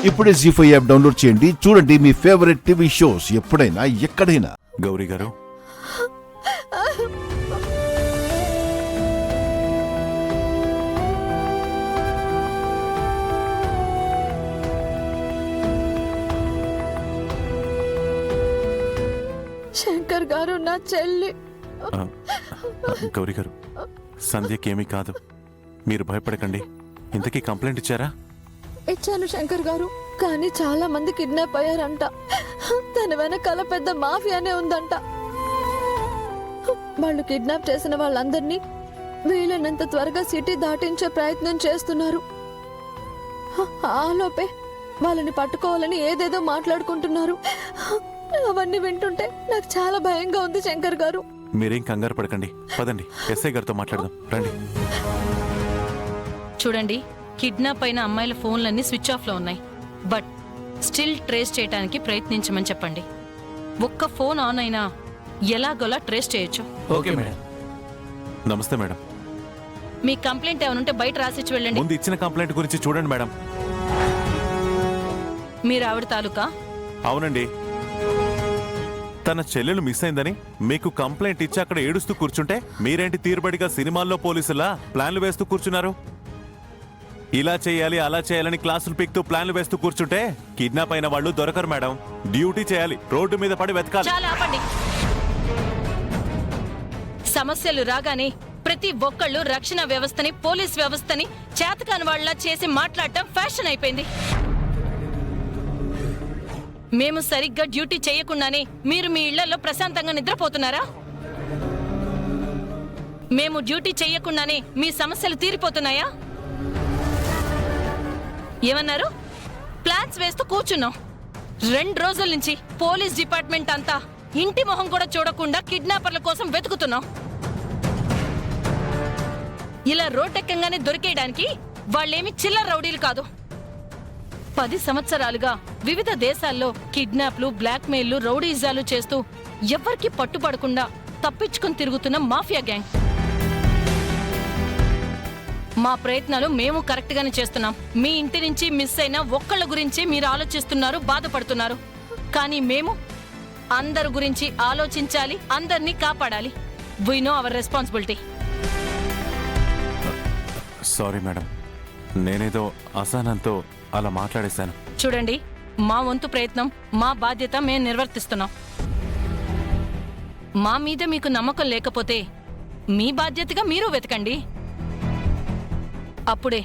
ఇప్పుడే జీ5 app download చేయండి. చూడండి మీ ఫేవరెట్ టీవీ షోస్ ఎప్పుడైనా ఎక్కడైనా. గౌరీ గారు, శంకర్ గారు నా చెల్లి. గౌరీ గారు, సంధ్యకి ఏమీ కాదు, మీరు భయపడకండి. ఇంతకీ కంప్లైంట్ ఇచ్చారా? ఇచ్చాను శంకర్ గారు, కానీ చాలా మంది కిడ్నాప్ అయ్యారంట. తన వెనకాల పెద్ద మాఫియానే ఉందంట. వాళ్ళు కిడ్నాప్ చేసిన వాళ్ళందరినీ వీలైనంత త్వరగా సిటీ దాటించే ప్రయత్నం చేస్తున్నారు. ఆలోపే వాళ్ళని పట్టుకోవాలని ఏదేదో మాట్లాడుకుంటున్నారు. అవన్నీ వింటుంటే నాకు చాలా భయంగా ఉంది శంకర్ గారు. మీరేం కంగారు పడకండి, పదండి ఎస్ఐ గారితో మాట్లాడదాం, రండి. చూడండి, కిడ్నాప్ అయిన అమ్మాయిల ఫోన్లన్నీ స్విచ్ ఆఫ్ లో ఉన్నాయి. బట్ స్టిల్ ట్రేస్ చేయడానికి ప్రయత్నించమని చెప్పండి. ఒక్క ఫోన్ ఆన్ అయినా ఎలాగోలా ట్రేస్ చేయొచ్చు. Okay madam. నమస్తే మేడం. మీ కంప్లైంట్ ఏమనుంటే బయట రాసిచ్చి వెళ్ళండి. ముందు ఇచ్చిన కంప్లైంట్ గురించి చూడండి మేడం. మీరు ఆవిడ తాలూకా? అవునండి. తన చెల్లెలు మిస్ అయిందని మీకు కంప్లైంట్ ఇచ్చి అక్కడ ఏడుస్తూ కూర్చుంటే మీరేంటి తీరుబడిగా సినిమాల్లో పోలీసులా ప్లాన్లు వేస్తూ కూర్చున్నారు? ఇలా చేయాలి అలా చేయాలని క్లాసులు పీక్తూ ప్లాన్లు వేస్తూ కూర్చుంటే కిడ్నాప్ అయిన వాళ్ళు దొరకరు మేడం. డ్యూటీ చేయాలి, రోడ్డు మీద పడి వెతకాలి. చాలా ఆపండి. సమస్యలు రాగానే ప్రతి ఒక్కళ్ళు రక్షణ వ్యవస్థని, పోలీస్ వ్యవస్థని చేతకాని వాళ్ళ చేసి మాట్లాడటం ఫ్యాషన్ అయిపోయింది. మేము సరిగ్గా డ్యూటీ చేయకుండానే మీరు మీ ఇళ్లలో ప్రశాంతంగా నిద్రపోతున్నారా? మేము డ్యూటీ చేయకుండానే మీ సమస్యలు తీరిపోతున్నాయా? ఏమన్నారు? ప్లాన్స్ వేస్తూ కూర్చున్నాం. 2 రోజుల నుంచి పోలీస్ డిపార్ట్మెంట్ అంతా ఇంటి మొహం కూడా చూడకుండా కిడ్నాపర్ల కోసం వెతుకుతున్నాం. ఇలా రోడ్డెక్కంగానే దొరికేయడానికి వాళ్ళేమి చిల్లర రౌడీలు కాదు. 10 సంవత్సరాలుగా వివిధ దేశాల్లో కిడ్నాప్లు, బ్లాక్మెయిల్లు, రౌడీజాలు చేస్తూ ఎవ్వరికి పట్టుపడకుండా తప్పించుకుని తిరుగుతున్న మాఫియా గ్యాంగ్. మా ప్రయత్నాలు మేము కరెక్ట్ గానే చేస్తున్నాం. మీ ఇంటి నుంచి మిస్ అయిన ఒక్కళ్ళ గురించి మీరు ఆలోచిస్తున్నారు, బాధపడుతున్నారు. కానీ మేము అందరి గురించి ఆలోచించాలి, అందరినీ కాపాడాలి. We know our responsibility. Sorry madam, నేనేదో అసహనంతో అలా మాట్లాడేశాను. చూడండి, మా వంతు ప్రయత్నం, మా బాధ్యత మేము నిర్వర్తిస్తున్నాం. మా మీద మీకు నమ్మకం లేకపోతే మీ బాధ్యతగా మీరు వెతకండి. అప్పుడే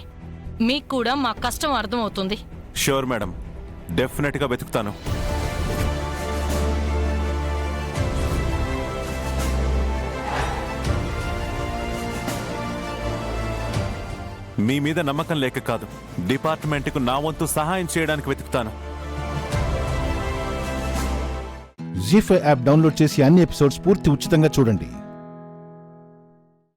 మీకు కూడా మా కష్టం అర్థమవుతుంది. షూర్ మేడం, డెఫినెట్ గా వెతుకుతాను. మీ మీద నమ్మకం లేక కాదు, డిపార్ట్మెంట్కు నా వంతు సహాయం చేయడానికి వెతుకుతాను. జీ5 యాప్ డౌన్లోడ్ చేసి అన్ని ఎపిసోడ్స్ పూర్తి ఉచితంగా చూడండి.